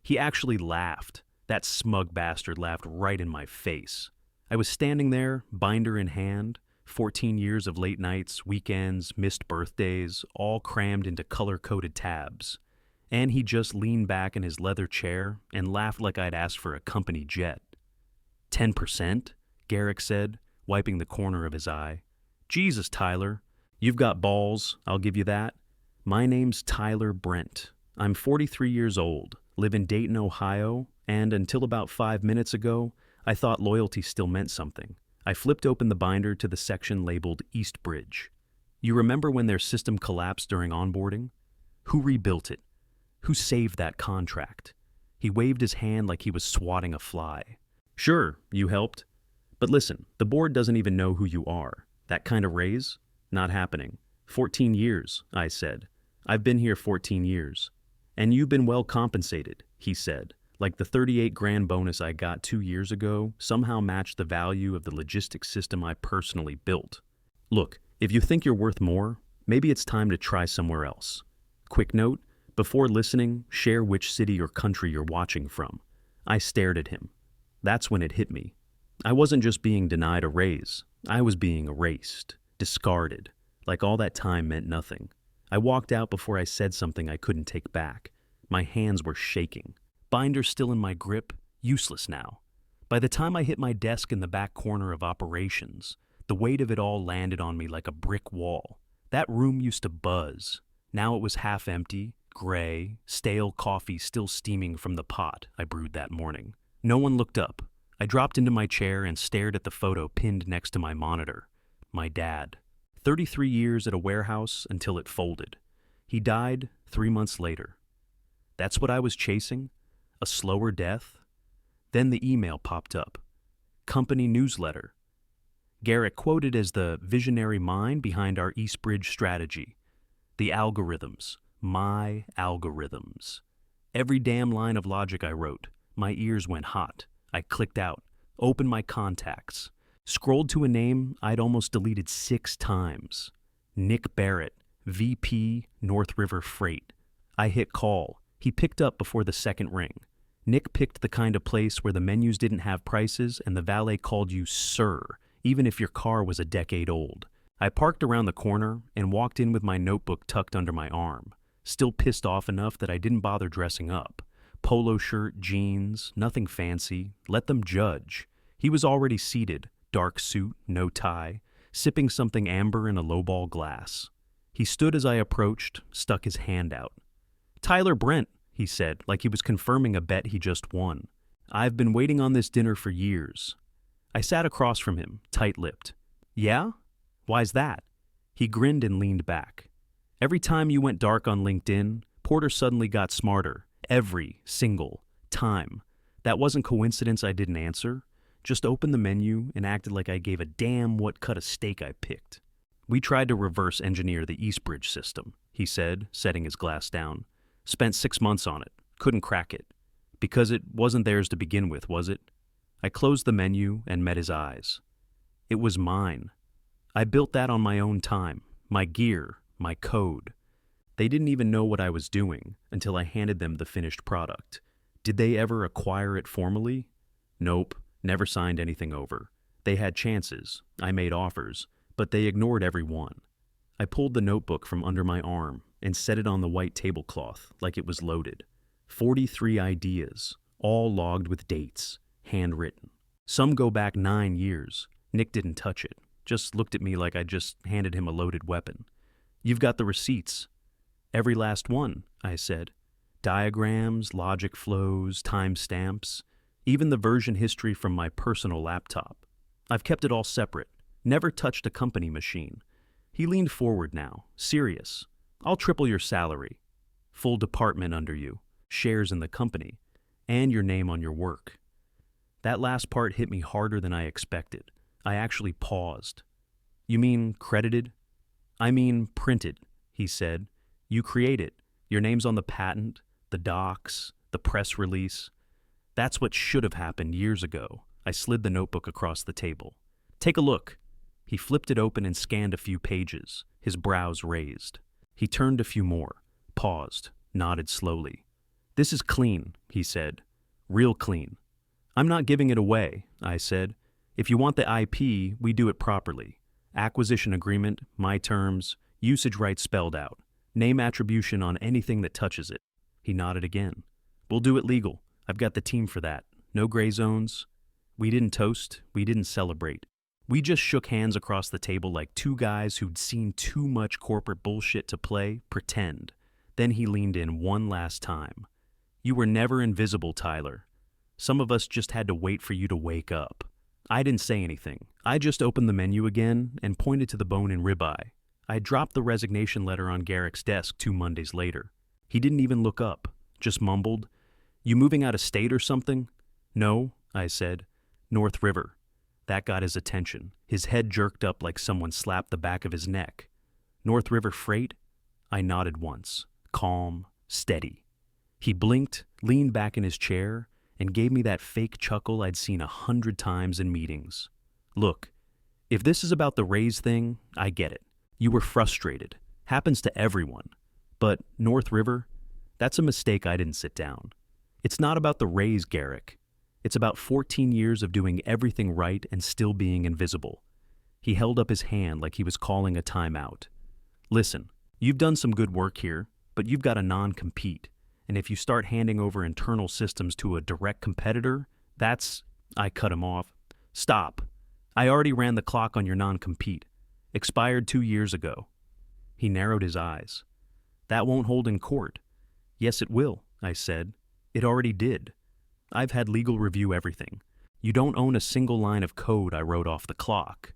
He actually laughed. That smug bastard laughed right in my face. I was standing there, binder in hand, 14 years of late nights, weekends, missed birthdays, all crammed into color-coded tabs. And he just leaned back in his leather chair and laughed like I'd asked for a company jet. 10%? Garrick said, wiping the corner of his eye. Jesus, Tyler. You've got balls, I'll give you that. My name's Tyler Brent. I'm 43 years old, live in Dayton, Ohio, and until about 5 minutes ago, I thought loyalty still meant something. I flipped open the binder to the section labeled East Bridge. You remember when their system collapsed during onboarding? Who rebuilt it? Who saved that contract? He waved his hand like he was swatting a fly. Sure, you helped. But listen, the board doesn't even know who you are. That kind of raise? Not happening. 14 years, I said. I've been here 14 years. And you've been well compensated, he said. Like the 38 grand bonus I got 2 years ago somehow matched the value of the logistics system I personally built. Look, if you think you're worth more, maybe it's time to try somewhere else. Quick note, before listening, share which city or country you're watching from. I stared at him. That's when it hit me. I wasn't just being denied a raise. I was being erased, discarded, like all that time meant nothing. I walked out before I said something I couldn't take back. My hands were shaking. Binder still in my grip, useless now. By the time I hit my desk in the back corner of operations, the weight of it all landed on me like a brick wall. That room used to buzz. Now it was half empty, gray, stale coffee still steaming from the pot I brewed that morning. No one looked up. I dropped into my chair and stared at the photo pinned next to my monitor. My dad. 33 years at a warehouse until it folded. He died 3 months later. That's what I was chasing? A slower death? Then the email popped up. Company newsletter. Garrick quoted as the visionary mind behind our East Bridge strategy. The algorithms. My algorithms. Every damn line of logic I wrote. My ears went hot. I clicked out, opened my contacts, scrolled to a name I'd almost deleted 6 times. Nick Barrett, VP, North River Freight. I hit call. He picked up before the second ring. Nick picked the kind of place where the menus didn't have prices and the valet called you sir, even if your car was a decade old. I parked around the corner and walked in with my notebook tucked under my arm, still pissed off enough that I didn't bother dressing up. Polo shirt, jeans, nothing fancy. Let them judge. He was already seated, dark suit, no tie, sipping something amber in a lowball glass. He stood as I approached, stuck his hand out. Tyler Brent, he said, like he was confirming a bet he just won. I've been waiting on this dinner for years. I sat across from him, tight-lipped. Yeah? Why's that? He grinned and leaned back. Every time you went dark on LinkedIn, Porter suddenly got smarter. Every single time. That wasn't coincidence I didn't answer. Just opened the menu and acted like I gave a damn what cut of steak I picked. We tried to reverse engineer the East Bridge system, he said, setting his glass down. Spent 6 months on it. Couldn't crack it. Because it wasn't theirs to begin with, was it? I closed the menu and met his eyes. It was mine. I built that on my own time. My gear, my code. They didn't even know what I was doing until I handed them the finished product. Did they ever acquire it formally? Nope, never signed anything over. They had chances, I made offers, but they ignored every one. I pulled the notebook from under my arm and set it on the white tablecloth like it was loaded. 43 ideas, all logged with dates, handwritten. Some go back 9 years. Nick didn't touch it, just looked at me like I just handed him a loaded weapon. You've got the receipts. Every last one, I said. Diagrams, logic flows, timestamps, even the version history from my personal laptop. I've kept it all separate, never touched a company machine. He leaned forward now, serious. I'll triple your salary. Full department under you, shares in the company, and your name on your work. That last part hit me harder than I expected. I actually paused. You mean credited? I mean printed, he said. You create it. Your name's on the patent, the docs, the press release. That's what should have happened years ago. I slid the notebook across the table. Take a look. He flipped it open and scanned a few pages, his brows raised. He turned a few more, paused, nodded slowly. "This is clean," he said. "Real clean." "I'm not giving it away," I said. "If you want the IP, we do it properly. Acquisition agreement, my terms, usage rights spelled out. Name attribution on anything that touches it." He nodded again. "We'll do it legal. I've got the team for that. No gray zones." We didn't toast. We didn't celebrate. We just shook hands across the table like two guys who'd seen too much corporate bullshit to play pretend. Then he leaned in one last time. "You were never invisible, Tyler. Some of us just had to wait for you to wake up." I didn't say anything. I just opened the menu again and pointed to the bone-in ribeye. I had dropped the resignation letter on Garrick's desk 2 Mondays later. He didn't even look up, just mumbled, "You moving out of state or something?" "No," I said. "North River." That got his attention. His head jerked up like someone slapped the back of his neck. "North River Freight?" I nodded once, calm, steady. He blinked, leaned back in his chair, and gave me that fake chuckle I'd seen 100 times in meetings. "Look, if this is about the raise thing, I get it. You were frustrated. Happens to everyone. But North River, that's a mistake I didn't sit down. It's not about the raise, Garrick. It's about 14 years of doing everything right and still being invisible." He held up his hand like he was calling a timeout. "Listen, you've done some good work here, but you've got a non-compete. And if you start handing over internal systems to a direct competitor, that's—" I cut him off. "Stop. I already ran the clock on your non-compete. Expired 2 years ago." He narrowed his eyes. "That won't hold in court." "Yes, it will," I said. "It already did. I've had legal review everything. You don't own a single line of code I wrote off the clock."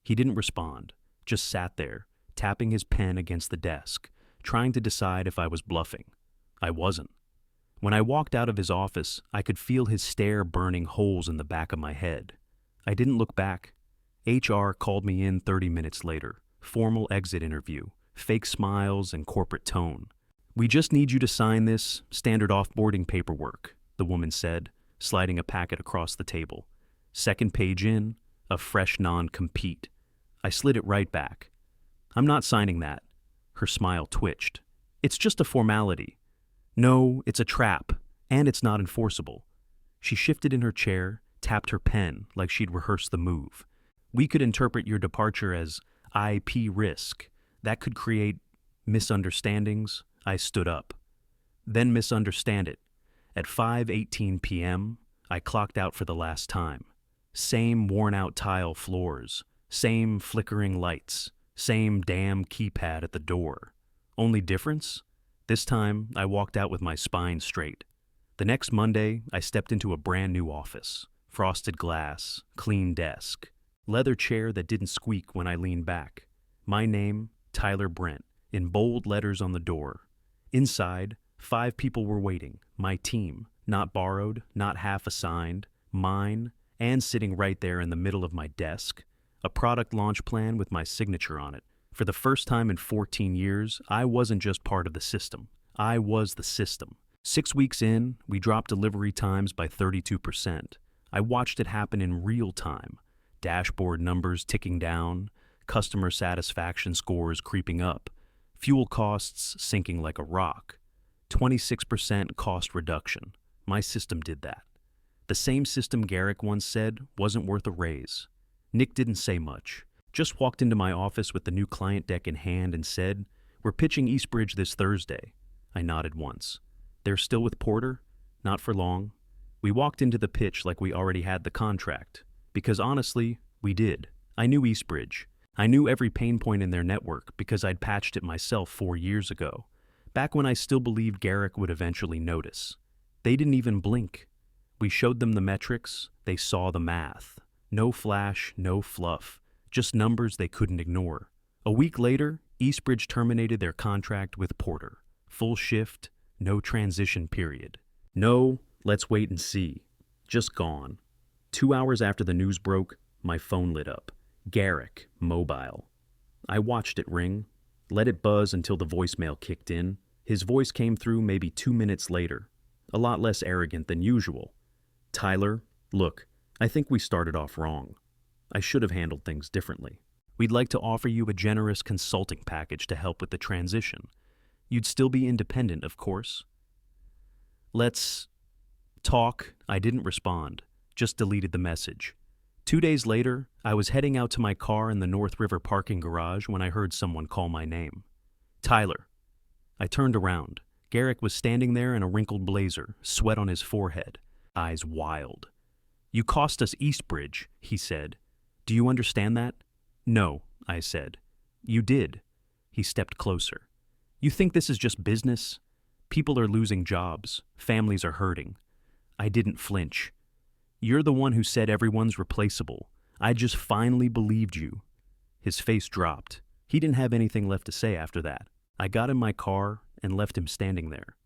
He didn't respond, just sat there, tapping his pen against the desk, trying to decide if I was bluffing. I wasn't. When I walked out of his office, I could feel his stare burning holes in the back of my head. I didn't look back. HR called me in 30 minutes later. Formal exit interview, fake smiles and corporate tone. "We just need you to sign this standard offboarding paperwork," the woman said, sliding a packet across the table. Second page in, a fresh non-compete. I slid it right back. "I'm not signing that." Her smile twitched. "It's just a formality." "No, it's a trap, and it's not enforceable." She shifted in her chair, tapped her pen like she'd rehearsed the move. "We could interpret your departure as IP risk. That could create misunderstandings." I stood up. "Then misunderstand it." At 5:18 p.m., I clocked out for the last time. Same worn-out tile floors, same flickering lights, same damn keypad at the door. Only difference? This time, I walked out with my spine straight. The next Monday, I stepped into a brand new office. Frosted glass, clean desk, leather chair that didn't squeak when I leaned back. My name, Tyler Brent, in bold letters on the door. Inside, 5 people were waiting. My team, not borrowed, not half assigned, mine, and sitting right there in the middle of my desk. A product launch plan with my signature on it. For the first time in 14 years, I wasn't just part of the system. I was the system. 6 weeks in, we dropped delivery times by 32%. I watched it happen in real time. Dashboard numbers ticking down, customer satisfaction scores creeping up, fuel costs sinking like a rock. 26% cost reduction. My system did that. The same system Garrick once said wasn't worth a raise. Nick didn't say much. Just walked into my office with the new client deck in hand and said, "We're pitching Eastbridge this Thursday." I nodded once. "They're still with Porter?" "Not for long." We walked into the pitch like we already had the contract. Because honestly, we did. I knew Eastbridge. I knew every pain point in their network because I'd patched it myself 4 years ago. Back when I still believed Garrick would eventually notice. They didn't even blink. We showed them the metrics. They saw the math. No flash, no fluff. Just numbers they couldn't ignore. A week later, Eastbridge terminated their contract with Porter. Full shift, no transition period. No, let's wait and see. Just gone. 2 hours after the news broke, my phone lit up. Garrick, mobile. I watched it ring, let it buzz until the voicemail kicked in. His voice came through maybe 2 minutes later, a lot less arrogant than usual. "Tyler, look, I think we started off wrong. I should have handled things differently. We'd like to offer you a generous consulting package to help with the transition. You'd still be independent, of course." Let's talk. I didn't respond, just deleted the message. 2 days later, I was heading out to my car in the North River parking garage when I heard someone call my name. Tyler. I turned around. Garrick was standing there in a wrinkled blazer, sweat on his forehead, eyes wild. You cost us Eastbridge, he said. Do you understand that? No, I said. You did. He stepped closer. You think this is just business? People are losing jobs. Families are hurting. I didn't flinch. You're the one who said everyone's replaceable. I just finally believed you. His face dropped. He didn't have anything left to say after that. I got in my car and left him standing there.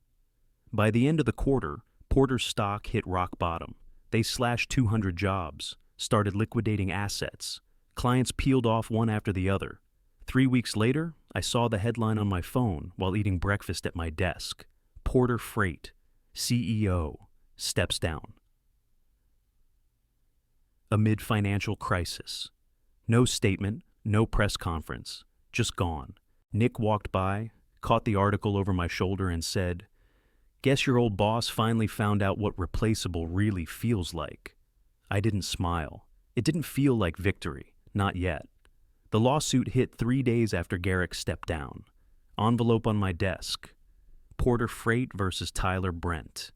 By the end of the quarter, Porter's stock hit rock bottom. They slashed 200 jobs, started liquidating assets. Clients peeled off one after the other. 3 weeks later, I saw the headline on my phone while eating breakfast at my desk. Porter Freight, CEO, steps down. Amid financial crisis. No statement, no press conference, just gone. Nick walked by, caught the article over my shoulder and said, "Guess your old boss finally found out what replaceable really feels like." I didn't smile. It didn't feel like victory, not yet. The lawsuit hit 3 days after Garrick stepped down. Envelope on my desk. Porter Freight versus Tyler Brent.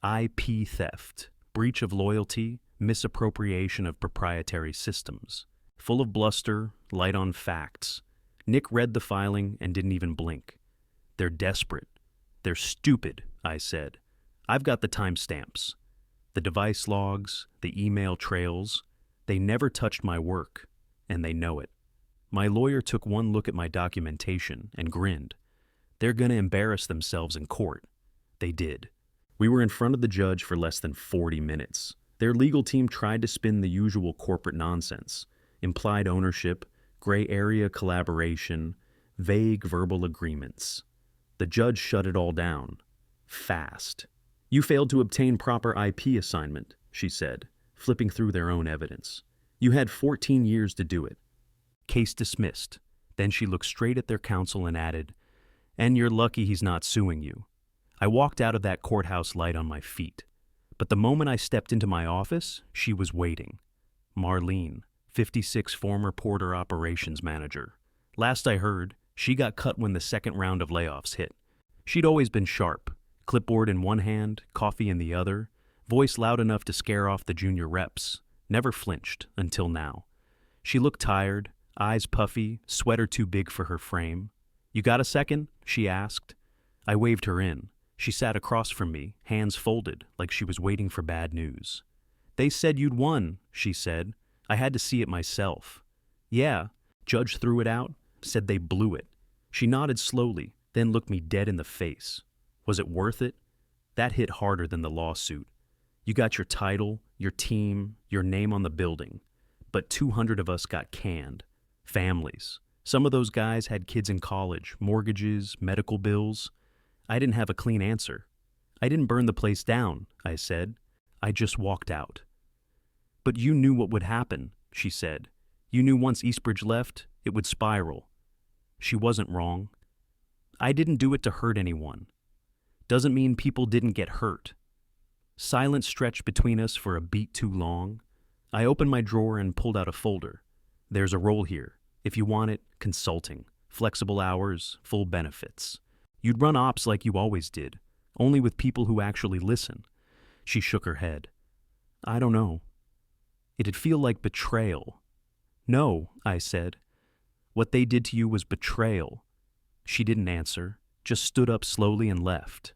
IP theft, breach of loyalty, misappropriation of proprietary systems. Full of bluster, light on facts. Nick read the filing and didn't even blink. They're desperate. They're stupid, I said. I've got the timestamps. The device logs, the email trails. They never touched my work, and they know it. My lawyer took one look at my documentation and grinned. They're going to embarrass themselves in court. They did. We were in front of the judge for less than 40 minutes. Their legal team tried to spin the usual corporate nonsense. Implied ownership, gray area collaboration, vague verbal agreements. The judge shut it all down. Fast. You failed to obtain proper IP assignment, she said, flipping through their own evidence. You had 14 years to do it. Case dismissed. Then she looked straight at their counsel and added, "And you're lucky he's not suing you." I walked out of that courthouse light on my feet. But the moment I stepped into my office, she was waiting. Marlene, 56 former Porter operations manager. Last I heard, she got cut when the second round of layoffs hit. She'd always been sharp, clipboard in one hand, coffee in the other, voice loud enough to scare off the junior reps, never flinched until now. She looked tired, eyes puffy, sweater too big for her frame. "You got a second?" she asked. I waved her in. She sat across from me, hands folded, like she was waiting for bad news. "They said you'd won," she said. "I had to see it myself." "Yeah." Judge threw it out, said they blew it. She nodded slowly, then looked me dead in the face. Was it worth it? That hit harder than the lawsuit. You got your title, your team, your name on the building. But 200 of us got canned. Families. Some of those guys had kids in college, mortgages, medical bills. I didn't have a clean answer. "I didn't burn the place down," I said. I just walked out. "But you knew what would happen," she said. "You knew once Eastbridge left, it would spiral." She wasn't wrong. I didn't do it to hurt anyone. Doesn't mean people didn't get hurt. Silence stretched between us for a beat too long. I opened my drawer and pulled out a folder. "There's a role here. If you want it, consulting. Flexible hours, full benefits. You'd run ops like you always did, only with people who actually listen." She shook her head. "I don't know. It'd feel like betrayal." "No," I said. "What they did to you was betrayal." She didn't answer, just stood up slowly and left.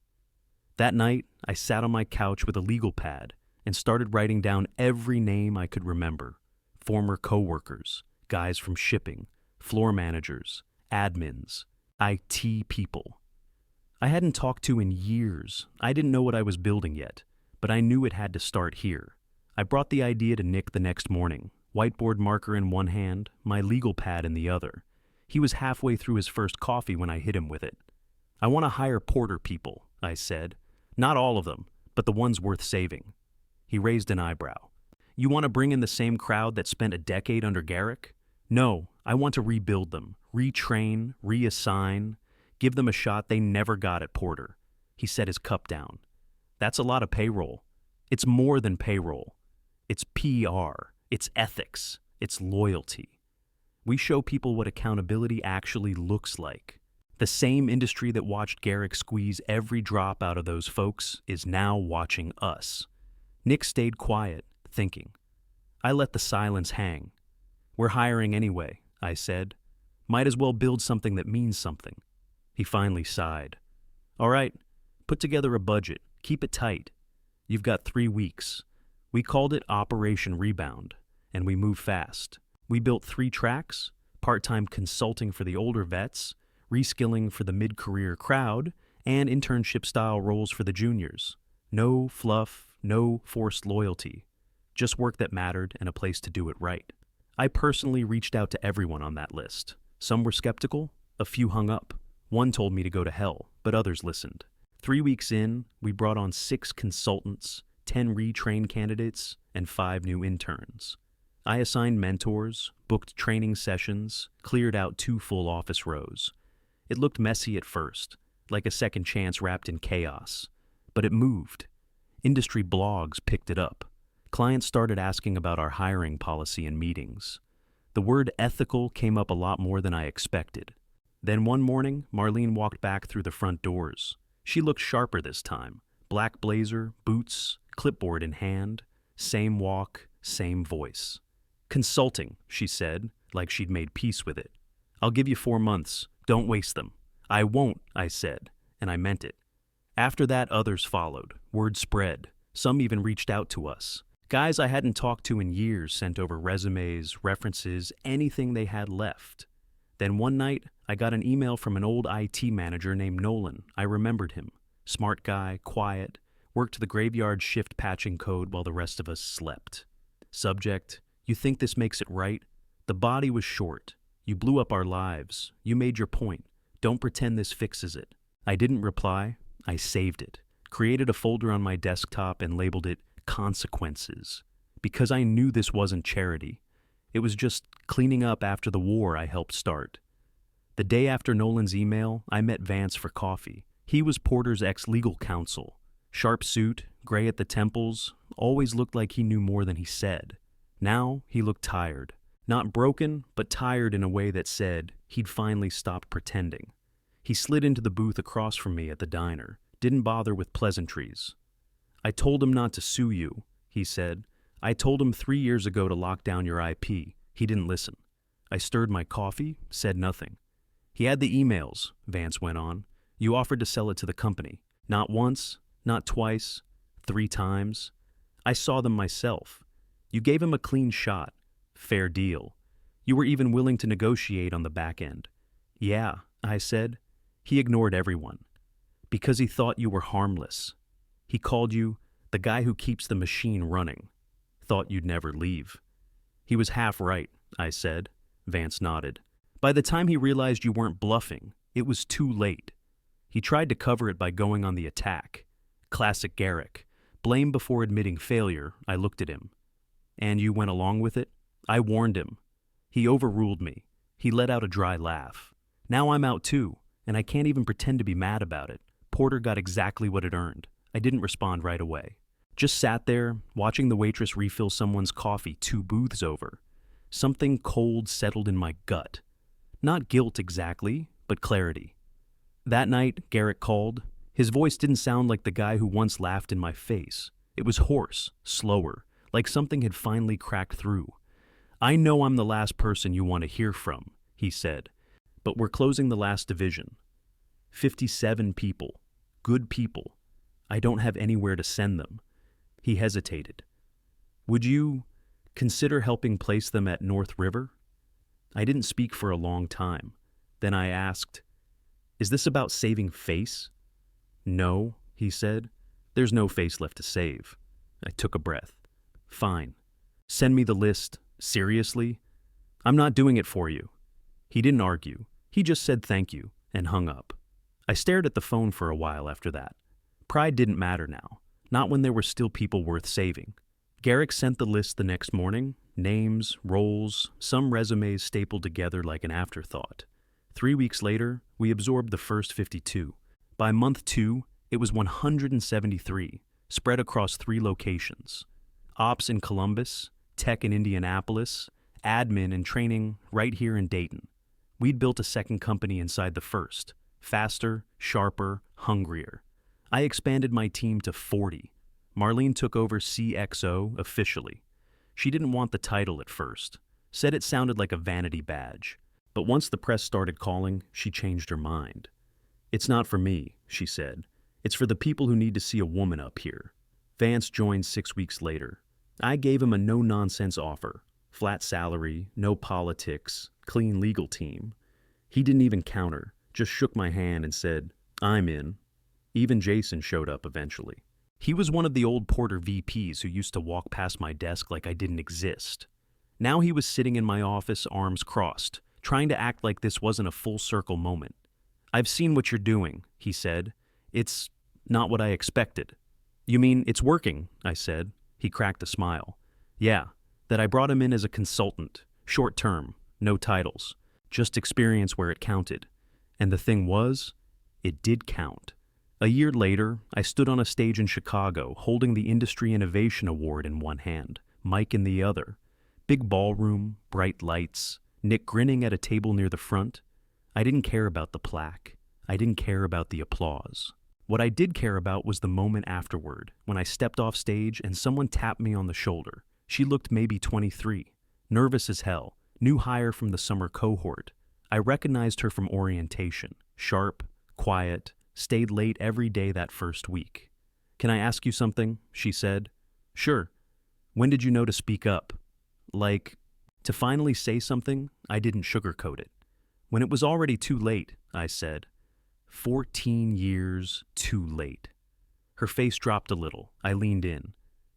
That night, I sat on my couch with a legal pad and started writing down every name I could remember. Former coworkers, guys from shipping, floor managers, admins, IT people. I hadn't talked to in years. I didn't know what I was building yet, but I knew it had to start here. I brought the idea to Nick the next morning, whiteboard marker in one hand, my legal pad in the other. He was halfway through his first coffee when I hit him with it. "I want to hire Porter people," I said. "Not all of them, but the ones worth saving." He raised an eyebrow. "You want to bring in the same crowd that spent a decade under Garrick?" "No, I want to rebuild them, retrain, reassign, give them a shot they never got at Porter." He set his cup down. That's a lot of payroll. It's more than payroll. It's PR. It's ethics. It's loyalty. We show people what accountability actually looks like. The same industry that watched Garrick squeeze every drop out of those folks is now watching us. Nick stayed quiet, thinking. I let the silence hang. We're hiring anyway, I said. Might as well build something that means something. He finally sighed. All right, put together a budget. Keep it tight. You've got 3 weeks. We called it Operation Rebound, and we moved fast. We built 3 tracks, part-time consulting for the older vets, reskilling for the mid-career crowd, and internship-style roles for the juniors. No fluff, no forced loyalty. Just work that mattered and a place to do it right. I personally reached out to everyone on that list. Some were skeptical, a few hung up. One told me to go to hell, but others listened. 3 weeks in, we brought on 6 consultants, 10 retrained candidates, and 5 new interns. I assigned mentors, booked training sessions, cleared out 2 full office rows. It looked messy at first, like a second chance wrapped in chaos. But it moved. Industry blogs picked it up. Clients started asking about our hiring policy in meetings. The word ethical came up a lot more than I expected. Then one morning, Marlene walked back through the front doors. She looked sharper this time. Black blazer, boots, clipboard in hand. Same walk, same voice. Consulting, she said, like she'd made peace with it. I'll give you 4 months. Don't waste them. I won't, I said, and I meant it. After that, others followed. Word spread. Some even reached out to us. Guys I hadn't talked to in years sent over resumes, references, anything they had left. Then one night, I got an email from an old IT manager named Nolan. I remembered him. Smart guy, quiet, worked the graveyard shift patching code while the rest of us slept. Subject, you think this makes it right? The body was short. You blew up our lives. You made your point. Don't pretend this fixes it. I didn't reply. I saved it. Created a folder on my desktop and labeled it Consequences. Because I knew this wasn't charity. It was just cleaning up after the war I helped start. The day after Nolan's email, I met Vance for coffee. He was Porter's ex-legal counsel. Sharp suit, gray at the temples, always looked like he knew more than he said. Now he looked tired. Not broken, but tired in a way that said he'd finally stopped pretending. He slid into the booth across from me at the diner, didn't bother with pleasantries. I told him not to sue you, he said. I told him 3 years ago to lock down your IP. He didn't listen. I stirred my coffee, said nothing. He had the emails, Vance went on. You offered to sell it to the company. Not once, not twice, 3 times. I saw them myself. You gave him a clean shot. Fair deal. You were even willing to negotiate on the back end. Yeah, I said. He ignored everyone. Because he thought you were harmless. He called you the guy who keeps the machine running. Thought you'd never leave. He was half right, I said. Vance nodded. By the time he realized you weren't bluffing, it was too late. He tried to cover it by going on the attack. Classic Garrick. Blame before admitting failure, I looked at him. And you went along with it? I warned him. He overruled me. He let out a dry laugh. Now I'm out too, and I can't even pretend to be mad about it. Porter got exactly what it earned. I didn't respond right away. Just sat there, watching the waitress refill someone's coffee 2 booths over. Something cold settled in my gut. Not guilt exactly, but clarity. That night, Garrick called. His voice didn't sound like the guy who once laughed in my face. It was hoarse, slower, like something had finally cracked through. I know I'm the last person you want to hear from, he said, but we're closing the last division. 57 people. Good people. I don't have anywhere to send them. He hesitated. Would you consider helping place them at North River? I didn't speak for a long time. Then I asked, is this about saving face? No, he said. There's no face left to save. I took a breath. Fine. Send me the list. Seriously? I'm not doing it for you. He didn't argue. He just said thank you and hung up. I stared at the phone for a while after that. Pride didn't matter now, not when there were still people worth saving. Garrick sent the list the next morning, names, roles, some resumes stapled together like an afterthought. 3 weeks later, we absorbed the first 52. By month 2, it was 173. spread across 3 locations: ops in Columbus, tech in Indianapolis, admin and training right here in Dayton. We'd built a second company inside the first, faster, sharper, hungrier. I expanded my team to 40. Marlene took over CXO officially. She didn't want the title at first, said it sounded like a vanity badge. But once the press started calling, she changed her mind. "It's not for me," she said. "It's for the people who need to see a woman up here." Vance joined 6 weeks later. I gave him a no-nonsense offer. Flat salary, no politics, clean legal team. He didn't even counter, just shook my hand and said, "I'm in." Even Jason showed up eventually. He was one of the old Porter VPs who used to walk past my desk like I didn't exist. Now he was sitting in my office, arms crossed, trying to act like this wasn't a full circle moment. "I've seen what you're doing," he said. "It's not what I expected." "You mean it's working?" I said. He cracked a smile. "Yeah, that I brought him in as a consultant, short term, no titles, just experience where it counted. And the thing was, it did count." A year later, I stood on a stage in Chicago holding the Industry Innovation Award in one hand, mic in the other. Big ballroom, bright lights, Nick grinning at a table near the front. I didn't care about the plaque. I didn't care about the applause. What I did care about was the moment afterward, when I stepped off stage and someone tapped me on the shoulder. She looked maybe 23, nervous as hell, new hire from the summer cohort. I recognized her from orientation, sharp, quiet, stayed late every day that first week. "Can I ask you something?" she said. "Sure. When did you know to speak up?" To finally say something, I didn't sugarcoat it. "When it was already too late," I said. 14 years too late. Her face dropped a little. I leaned in.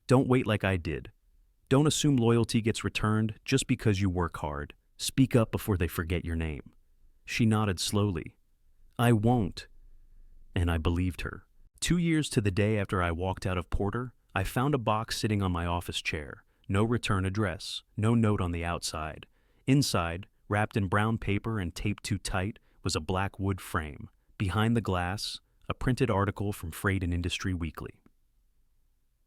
"Don't wait like I did. Don't assume loyalty gets returned just because you work hard. Speak up before they forget your name." She nodded slowly. "I won't." And I believed her. 2 years to the day after I walked out of Porter, I found a box sitting on my office chair. No return address, no note on the outside. Inside, wrapped in brown paper and taped too tight, was a black wood frame. Behind the glass, a printed article from Freight and Industry Weekly.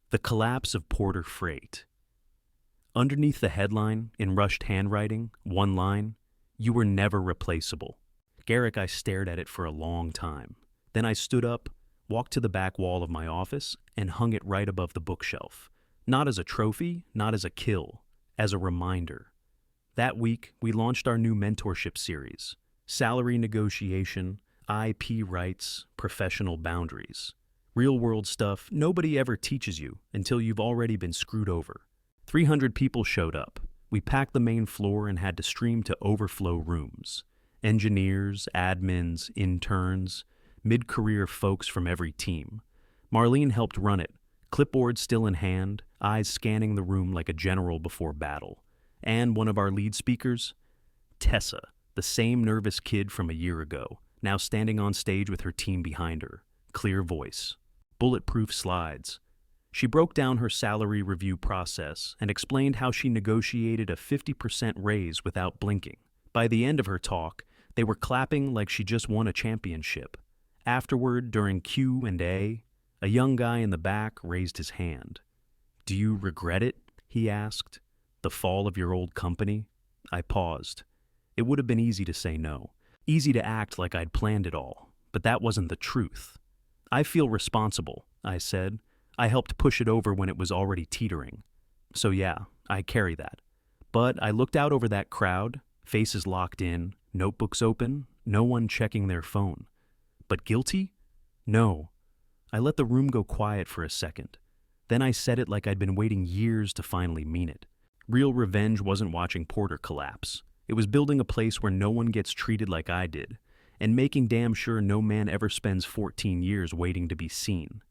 The Collapse of Porter Freight. Underneath the headline, in rushed handwriting, one line, "You were never replaceable." Garrick, I stared at it for a long time. Then I stood up, walked to the back wall of my office, and hung it right above the bookshelf. Not as a trophy, not as a kill, as a reminder. That week, we launched our new mentorship series: salary negotiation, IP rights, professional boundaries. Real-world stuff nobody ever teaches you until you've already been screwed over. 300 people showed up. We packed the main floor and had to stream to overflow rooms. Engineers, admins, interns, mid-career folks from every team. Marlene helped run it, clipboard still in hand, eyes scanning the room like a general before battle. And one of our lead speakers, Tessa, the same nervous kid from a year ago, now standing on stage with her team behind her. Clear voice. Bulletproof slides. She broke down her salary review process and explained how she negotiated a 50% raise without blinking. By the end of her talk, they were clapping like she just won a championship. Afterward, during Q&A, a young guy in the back raised his hand. "Do you regret it?" he asked. "The fall of your old company?" I paused. It would have been easy to say no. Easy to act like I'd planned it all. But that wasn't the truth. "I feel responsible," I said. "I helped push it over when it was already teetering. So yeah, I carry that." But I looked out over that crowd, faces locked in, notebooks open, no one checking their phone. But guilty? No. I let the room go quiet for a second. Then I said it like I'd been waiting years to finally mean it. Real revenge wasn't watching Porter collapse. It was building a place where no one gets treated like I did, and making damn sure no man ever spends 14 years waiting to be seen.